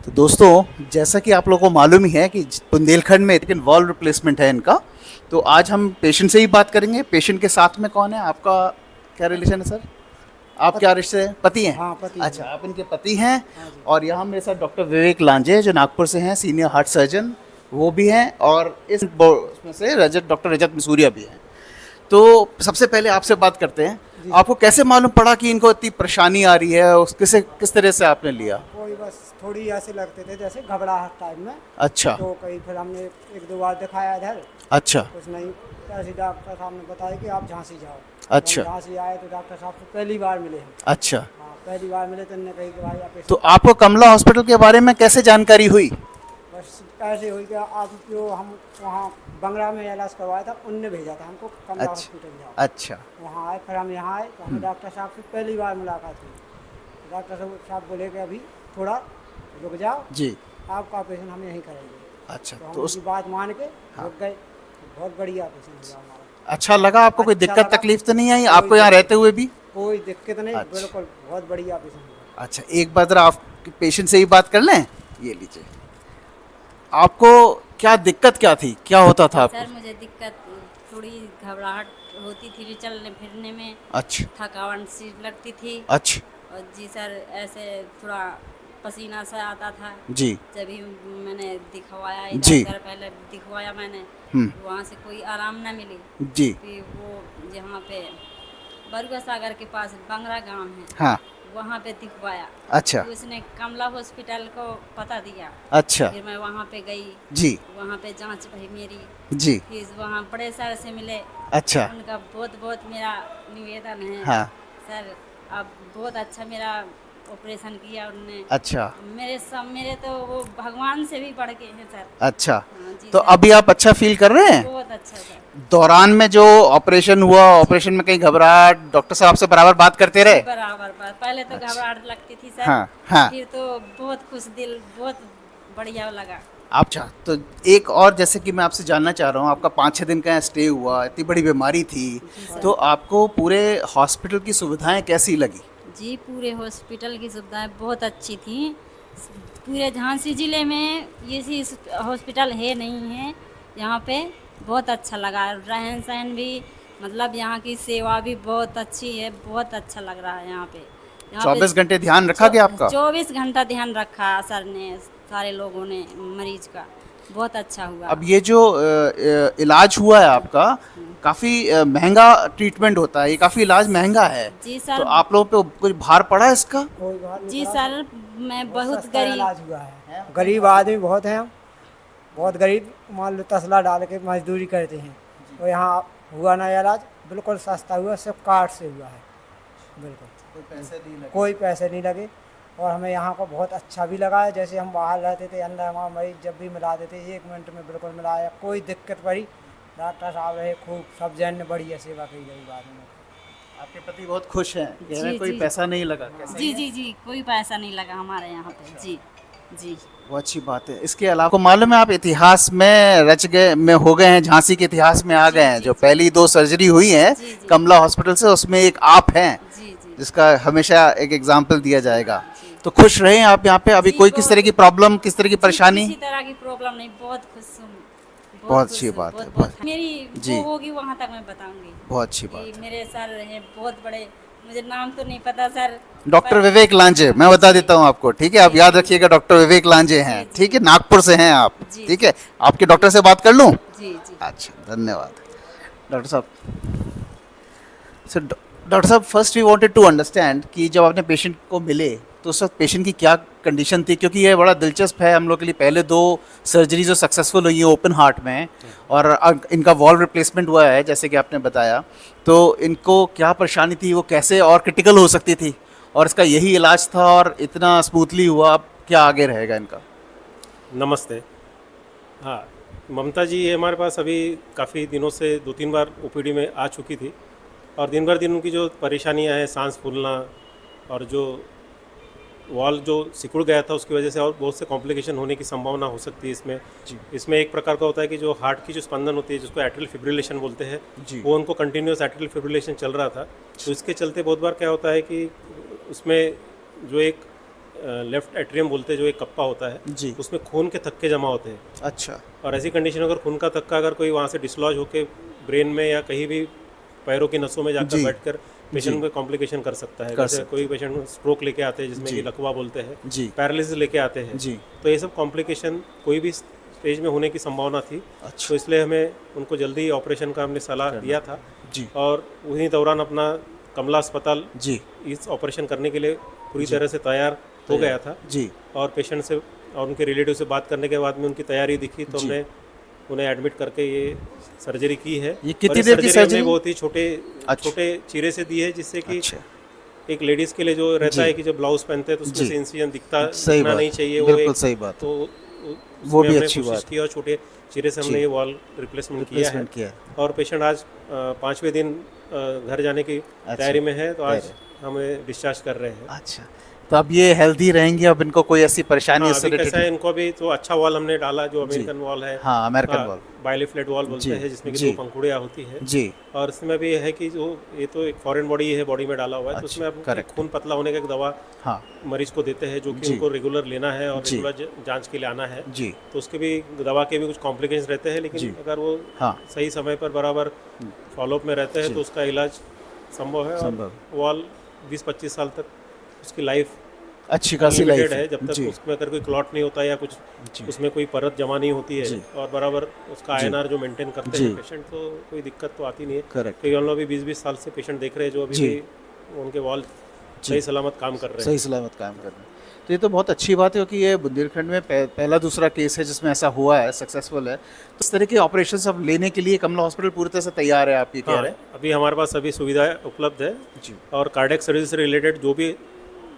तो दोस्तों, जैसा कि आप लोगों को मालूम ही है कि बुंदेलखंड में लेकिन वॉल्व रिप्लेसमेंट है इनका। तो आज हम पेशेंट से ही बात करेंगे। पेशेंट के साथ में कौन है? आपका क्या रिलेशन है सर? आप क्या रिश्ते हैं? पति हैं? हाँ, पति अच्छा, हैं। आप इनके पति हैं। हाँ जी। और यहाँ मेरे साथ डॉक्टर विवेक लांजे जो नागपुर से हैं, सीनियर हार्ट सर्जन, वो भी हैं। और इसमें से डॉक्टर रजत मसूरिया भी हैं। तो सबसे पहले आपसे बात करते हैं। जी। आपको कैसे मालूम पड़ा कि इनको इतनी परेशानी आ रही है? किस तरह से आपने लिया? कोई बस थोड़ी ऐसे लगते थे जैसे घबराहट टाइप में। अच्छा। तो कहीं फिर हमने एक दो बार दिखाया इधर, अच्छा। कुछ नहीं। ऐसे डॉक्टर साहब ने बताया कि आप झांसी जाओ। अच्छा। तो हम झांसी आए तो डॉक्टर साहब से पहली बार मिले हम। अच्छा। हाँ, पहली बार मिले तो उन्होंने कही कि भाई आप तो आपको कमला हॉस्पिटल के बारे में कैसे जानकारी हुई? बस ऐसे हुई कि आप जो हम वहाँ बंगला में इलाज करवाया था, उनने भेजा था हमको कमला अच्छा। हॉस्पिटल जाओ। अच्छा। वहाँ आए, फिर हम यहाँ आए तो हमें डॉक्टर साहब से पहली बार मुलाकात हुई। डॉक्टर साहब बोले कि अभी थोड़ा रुक जाओ, जी। आपका ऑपरेशन हम यहीं करेंगे। अच्छा। तो हम तो उनकी बात मान के रुक गए। तो बहुत बढ़िया ऑपरेशन हुआ हमारा। अच्छा लगा आपको? कोई अच्छा दिक्कत लगा। तकलीफ तो नहीं आई कोई आपको यहाँ दिक्कत रहते हुए भी? कोई दिक्कत नहीं, अच्छा। बिल्कुल बहुत बढ़िया ऑपरेशन हुआ। अच्छा, एक बार जरा आप पेशेंट से ही बात कर लें। ये लीजिए। आपको क्या दिक्कत क्या थी? क्या होता था आपको? सर मुझे दिक्कत थोड़ी घबराहट होती थी चलने फिरने में, अच्छा। थकावट सी लगती थी। अच्छा। और जी सर, ऐसे थोड़ा पसीना सा आता था। जी। जब भी मैंने दिखवाया, जी। इलाज कर पहले दिखवाया मैंने, वहाँ से कोई आराम ना मिली। जी। फिर वो जहाँ पे बरुआ सागर के पास बंगरा गांव है, हाँ। वहाँ पे दिखवाया। अच्छा। फिर उसने कमला हॉस्पिटल को पता दिया। अच्छा। फिर मैं वहाँ पे गई। जी। वहाँ पे जांच भई मेरी। जी। फिर वहाँ बड़े सर से मिले। अच्छा। उनका बहुत बहुत मेरा निवेदन है। हाँ। सर, आप बहुत अच्छा मेरा ऑपरेशन किया उनने। अच्छा। मेरे तो वो भगवान से भी बढ़ के हैं सर। अच्छा। हाँ जी तो सर, अभी आप अच्छा फील कर रहे हैं? बहुत अच्छा सर। दौरान में जो ऑपरेशन हुआ, ऑपरेशन में कहीं घबराहट, डॉक्टर साहब से बराबर बात करते रहे? बराबर बात, पहले तो अच्छा। घबराहट लगती थी सर। हाँ। हाँ। फिर तो बहुत खुश दिल, बहुत बढ़िया लगा। अच्छा। तो एक और जैसे कि मैं आपसे जानना चाह रहा हूँ, आपका 5-6 दिन का यहाँ स्टे हुआ, इतनी बड़ी बीमारी थी, जी सर। तो आपको पूरे हॉस्पिटल की सुविधाएं कैसी लगी? जी, पूरे हॉस्पिटल की सुविधाएं बहुत अच्छी थी। पूरे झांसी ज़िले में ये सी हॉस्पिटल है नहीं है। यहाँ पे बहुत अच्छा लगा, रहन सहन भी, मतलब यहाँ की सेवा भी बहुत अच्छी है। बहुत अच्छा लग रहा है यहाँ पे। 24 घंटे ध्यान रखा गया आपका? 24 घंटा ध्यान रखा सर ने, सारे लोगों ने मरीज का। बहुत अच्छा हुआ। अब ये जो इलाज हुआ है आपका, काफ़ी महंगा ट्रीटमेंट होता है, ये काफ़ी इलाज महंगा है। जी तो सर। आप लोगों पे कुछ भार पड़ा है इसका? कोई बात नहीं जी पड़ा सर, मैं बहुत बहुत सस्ता गरीब। इलाज हुआ है। गरीब आदमी बहुत हैं हम, बहुत गरीब। मान लो तसला डाल के मजदूरी करते हैं। तो यहाँ हुआ ना इलाज, बिल्कुल सस्ता हुआ, सिर्फ कार्ड से हुआ है। बिल्कुल कोई पैसे नहीं लगे। और हमें यहाँ को बहुत अच्छा भी लगा है। जैसे हम बाहर रहते थे, अंदर हमारा मरीज जब भी मिला देते 1 मिनट में बिल्कुल मिलाया, कोई दिक्कत पड़ी। डॉक्टर साहब रहे खूब, सब जन ने बढ़िया सेवा की गई बाद में। आपके पति बहुत खुश हैं, कह रहे हैं जी कोई जी पैसा नहीं लगा। कैसा जी है? जी जी, कोई पैसा नहीं लगा हमारे यहाँ पे। जी जी। बहुत अच्छी बात है। इसके अलावा आपको मालूम है आप इतिहास में रच गए, में हो गए हैं, झांसी के इतिहास में आ गए हैं। जी, जो जी। पहली 2 सर्जरी हुई हैं जी, जी। कमला हॉस्पिटल से, उसमें एक आप हैं जी जी जिसका हमेशा एक एग्जाम्पल दिया जाएगा। जी। तो खुश रहे हैं आप यहाँ पे? अभी जी, कोई किस तरह की प्रॉब्लम, किस तरह की परेशानी? किसी तरह की प्रॉब्लम नहीं, बहुत खुश हूँ। बहुत खुश अच्छी हूँ, बात है, बहुत बहुत। बहुत। मेरी जी। वो होगी वहाँ तक मैं बताऊंगी। बहुत अच्छी बात कि है। मेरे सर हैं बहुत बड़े, मुझे नाम तो नहीं पता सर। डॉक्टर पर- विवेक लांजे, मैं बता जी, देता हूँ आपको, ठीक है? आप जी, याद जी, रखिएगा, डॉक्टर विवेक लांजे हैं, जी, जी। ठीक है? नागपुर से हैं आप, जी, ठीक जी। है? आपके डॉक्टर से बात कर लूँ? जी जी अच्छा, धन्यवाद डॉक्टर साहब। सर डॉक्टर साहब, first we wanted to understand कि जब आपने पेशेंट को मिले तो उस वक्त पेशेंट की क्या कंडीशन थी, क्योंकि ये बड़ा दिलचस्प है हम लोग के लिए। पहले 2 सर्जरी जो सक्सेसफुल हुई हैं ओपन हार्ट में, और इनका वॉल्व रिप्लेसमेंट हुआ है जैसे कि आपने बताया, तो इनको क्या परेशानी थी, वो कैसे और क्रिटिकल हो सकती थी, और इसका यही इलाज था और इतना स्मूथली हुआ, अब क्या आगे रहेगा इनका? नमस्ते। हाँ, ममता जी हमारे पास अभी काफ़ी दिनों से 2-3 बार ओपीडी में आ चुकी थी। और दिन भर दिन उनकी जो परेशानियां हैं, सांस फूलना और जो वॉल जो सिकुड़ गया था उसकी वजह से और बहुत से कॉम्प्लिकेशन होने की संभावना हो सकती है इसमें। इसमें एक प्रकार का होता है कि जो हार्ट की जो स्पंदन होती है, जिसको एट्रियल फिब्रिलेशन बोलते हैं, जी। वो उनको कंटिन्यूस एट्रियल फिब्रिलेशन चल रहा था। तो इसके चलते बहुत बार क्या होता है कि उसमें जो एक लेफ्ट एट्रियम बोलते हैं, जो एक कप्पा होता है, जी। उसमें खून के थक्के जमा होते हैं। अच्छा। और ऐसी कंडीशन अगर खून का थक्का अगर कोई वहाँ से डिसलॉज होकर ब्रेन में या कहीं भी पैरों की नसों में जाकर जी। बैठकर पेशेंट में कॉम्प्लिकेशन कर सकता है। कर जैसे कोई पेशेंट स्ट्रोक लेके आते हैं, जिसमें जी। कि लकवा बोलते हैं, जी। पैरालिसिस लेके आते हैं, जी। तो ये सब कॉम्प्लिकेशन कोई भी स्टेज में होने की संभावना थी। अच्छा। तो इसलिए हमें उनको जल्दी ऑपरेशन का हमने सलाह दिया था। जी। और उन्हीं दौरान अपना कमला अस्पताल जी। इस ऑपरेशन करने के लिए पूरी तरह से तैयार हो गया था। जी। और पेशेंट से और उनके रिलेटिव से बात करने के बाद में उनकी तैयारी दिखी, तो जी। हमने उन्हें एडमिट करके ये सर्जरी की है। ये कितनी और ये देर की हमने सर्जरी? बहुत ही छोटे अच्छा। छोटे चीरे से दी है, जिससे कि अच्छा। एक लेडीज के लिए जो रहता जी। है कि जब ब्लाउज पहनते हैं तो उसमें जी। से इंसिजन सही दिखना बात, नहीं चाहिए, बिल्कुल एक- सही बात। तो वो भी उसमें हमने अच्छी कोशिश बात। की और छोटे चीरे से हमने जी। ये वॉल रिप्लेसमेंट किया है। रिप्लेसमेंट किया है। और पेशेंट आज 5वें दिन घर जाने की तैयारी में है, तो आज हमें डिस्चार्ज कर रहे हैं। अच्छा, तो अब ये हेल्दी रहेंगी, अब इनको कोई ऐसी परेशानी हाँ, इससे अभी कैसा है, रिलेटेड? इनको भी तो अच्छा वॉल हमने डाला, जो अमेरिकन वॉल है। हाँ, अमेरिकन वॉल। बाइलिफ्लेट वॉल बोलते जी। हैं, जिसमें कि जी। 2 पंखुड़ियाँ होती है। जी। और इसमें भी है कि जो ये तो एक फॉरेन बॉडी है, बॉडी में डाला हुआ है, तो अच्छा, उसमें अब correct। खून पतला होने का एक दवा हाँ। मरीज को देते हैं, जो कि जी। उनको रेगुलर लेना है और जी। रेगुलर जांच के लिए आना है। जी। तो उसके भी दवा के भी कुछ कॉम्प्लिकेशंस रहते हैं, जी। लेकिन अगर वो हाँ। सही समय पर बराबर फॉलोअप में रहते हैं जी। तो उसका इलाज संभव है। संभव। और वॉल 20-25 साल तक उसकी लाइफ अच्छी खासी लाइफ लिमिटेड है, जब तक जी। उसमें अगर कोई क्लॉट नहीं होता या कुछ जी। उसमें कोई परत जमा नहीं होती जी। है और बराबर उसका जी। INR जो मेंटेन करते जी। हैं पेशेंट, तो कोई दिक्कत तो आती नहीं है। करेक्ट। क्योंकि हम लोग अभी 20-20 साल से पेशेंट देख रहे हैं, जो अभी जी। भी उनके वॉल सही सलामत काम कर रहे हैं। सही सलामत काम कर रहे हैं। तो ये तो बहुत अच्छी बात है, क्योंकि ये बुंदेलखंड में पहला दूसरा केस है जिसमें ऐसा हुआ है, सक्सेसफुल है। तो इस तरह के ऑपरेशन अब लेने के लिए कमला हॉस्पिटल पूरी तरह से तैयार है, आप ये कह हाँ, रहे हैं? अभी हमारे पास सभी सुविधाएं उपलब्ध है। जी। और कार्डियक सर्जरी से रिलेटेड जो भी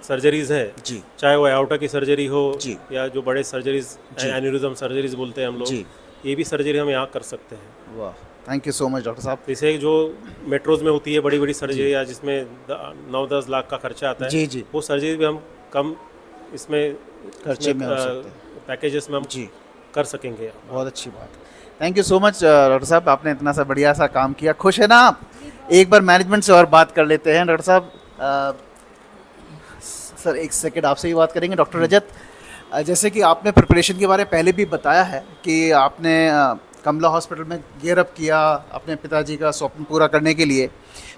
सर्जरीज है, जी। चाहे वो आउटा की सर्जरी हो जी। या जो बड़े सर्जरीज जी। एन्यूरिज्म सर्जरीज बोलते हैं हम लोग, जी। ये भी सर्जरी हम यहाँ कर सकते हैं। वाह, thank you so much doctor साहब। जैसे जो मेट्रोज में होती है बड़ी बड़ी सर्जरी, या जिसमें 9-10 लाख का खर्चा आता है, जी, जी। वो सर्जरी भी हम कम इसमें खर्चे में हो सकते पैकेजेस में हम जी। कर सकेंगे। बहुत अच्छी बात है। Thank you so much doctor साहब, आपने इतना सा बढ़िया सा काम किया। खुश है ना आप? एक बार मैनेजमेंट से और बात कर लेते हैं। डॉक्टर साहब, सर एक सेकंड आपसे ही बात करेंगे। डॉक्टर रजत, जैसे कि आपने प्रिपरेशन के बारे में पहले भी बताया है कि आपने कमला हॉस्पिटल में गियर अप किया अपने पिताजी का स्वप्न पूरा करने के लिए,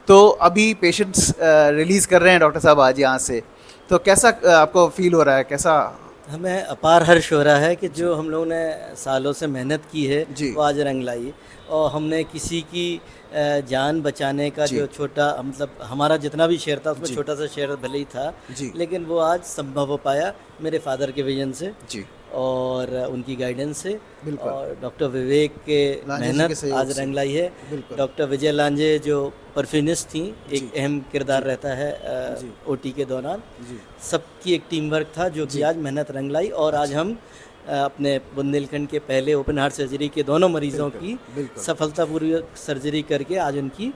तो अभी पेशेंट्स रिलीज़ कर रहे हैं डॉक्टर साहब आज यहाँ से, तो कैसा आपको फील हो रहा है, कैसा? हमें अपार हर्ष हो रहा है कि जो हम लोगों ने सालों से मेहनत की है जी। वो आज रंग लाई। और हमने किसी की जान बचाने का जी। जो छोटा, मतलब हमारा जितना भी शेयर था उसमें जी। छोटा सा शेयर भले ही था, जी। लेकिन वो आज संभव हो पाया मेरे फादर के विजन से जी। और उनकी गाइडेंस से, बिल्कुल। और डॉक्टर विवेक के लांजे जी के मेहनत सहयोग आज से। रंग लाई है। बिल्कुल। डॉक्टर विजय लांजे जो परफ्यूनिस्ट थी, एक जी। अहम किरदार रहता है जी। OT के दौरान, जी। सबकी एक टीम वर्क था जो कि आज मेहनत रंग लाई। और आज हम अपने बुंदेलखंड के पहले ओपन हार्ट सर्जरी के दोनों मरीजों की बिल्कुल। सफलतापूर्वक सर्जरी करके आज उनकी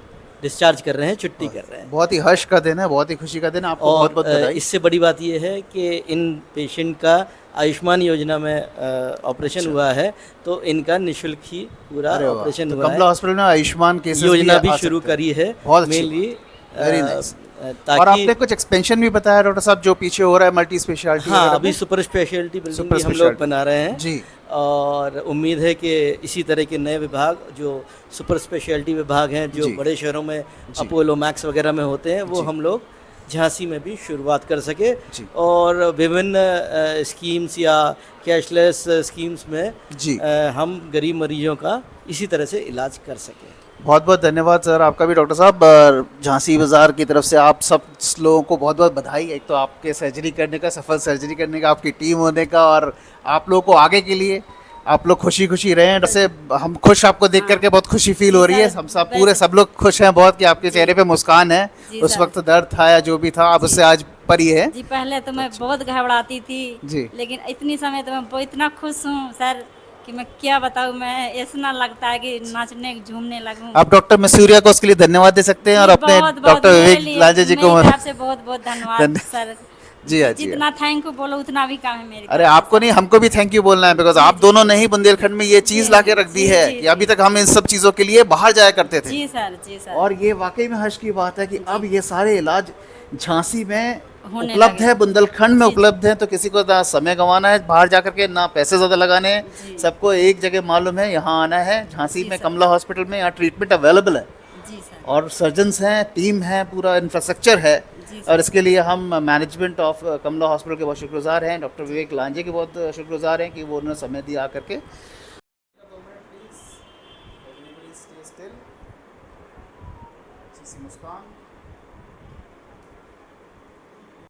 डिस्चार्ज कर रहे हैं, छुट्टी कर रहे हैं। बहुत ही हर्ष का दिन है, बहुत ही खुशी का दिन है। आपको बहुत बहुत और बधाई। इससे बड़ी बात यह है कि इन पेशेंट का आयुष्मान योजना में ऑपरेशन हुआ है, तो इनका निःशुल्क ही पूरा अरे वाह, ऑपरेशन तो हुआ कमला है। हॉस्पिटल में आयुष्मान केसेस योजना भी आ शुरू सकते हैं। करी है बहुत अच्छी मेनली, Very nice। और ताकि आपने कुछ एक्सपेंशन भी बताया डॉक्टर साहब, जो पीछे हो रहा है मल्टी स्पेशलिटी। हाँ, अभी सुपर स्पेशलिटी बिल्डिंग सुपर भी हम लोग स्पेशलिटी। बना रहे हैं जी। और उम्मीद है कि इसी तरह के नए विभाग जो सुपर स्पेशलिटी विभाग हैं, जो जी। बड़े शहरों में अपोलो मैक्स वगैरह में होते हैं, वो हम लोग झांसी में भी शुरुआत कर सके जी। और विभिन्न स्कीम्स या कैशलेस स्कीम्स में जी। हम गरीब मरीजों का इसी तरह से इलाज कर सकें। बहुत बहुत धन्यवाद सर आपका भी डॉक्टर साहब। झांसी बाज़ार की तरफ से आप सब लोगों को बहुत बहुत बधाई। एक तो आपके सर्जरी करने का, सफल सर्जरी करने का, आपकी टीम होने का, और आप लोगों को आगे के लिए आप लोग खुशी खुशी रहें। जैसे हम खुश, आपको देख करके बहुत खुशी फील हो रही है। हम सब पूरे सब लोग खुश हैं बहुत कि आपके चेहरे पे मुस्कान है। जी उस सर। वक्त दर्द था या जो भी था, अब उससे आज परी है। जी, पहले तो मैं बहुत घबराती थी जी। लेकिन इतनी समय तो मैं इतना खुश हूँ सर कि मैं क्या बताऊँ। मैं ऐसा लगता है कि नाचने झूमने लगूँ। आप डॉक्टर मसूरिया को उसके लिए धन्यवाद दे सकते हैं, और अपने डॉक्टर विवेक लांजे जी को। मेरी तरफ से बहुत बहुत धन्यवाद धन्य- सर। जी हाँ, जी हाँ। जितना थैंक यू बोलो उतना भी कम है मेरे अरे आपको नहीं, हमको भी थैंक यू बोलना है, बिकॉज आप दोनों ने ही बुंदेलखंड में ये चीज जी, ला के रख दी जी, है जी, कि अभी तक हम इन सब चीजों के लिए बाहर जाया करते थे। जी सर, जी सर। और ये वाकई में हर्ष की बात है कि अब ये सारे इलाज झांसी में होने उपलब्ध लगे। है, बुंदेलखंड में जी, उपलब्ध है, तो किसी को ना समय गंवाना है बाहर जाकर के, ना पैसे ज़्यादा लगाने हैं, जी। सबको एक जगह मालूम है यहाँ आना है, झांसी जी, में सर। कमला हॉस्पिटल में यहाँ ट्रीटमेंट अवेलेबल है जी सर। और सर्जन्स हैं, टीम है, पूरा इंफ्रास्ट्रक्चर है। जी, और इसके लिए हम मैनेजमेंट ऑफ कमला हॉस्पिटल के बहुत शुक्रगुजार हैं, डॉक्टर विवेक लांजे के बहुत शुक्रगुजार हैं कि वो उन्होंने समय दिया आकर के। मुस्कान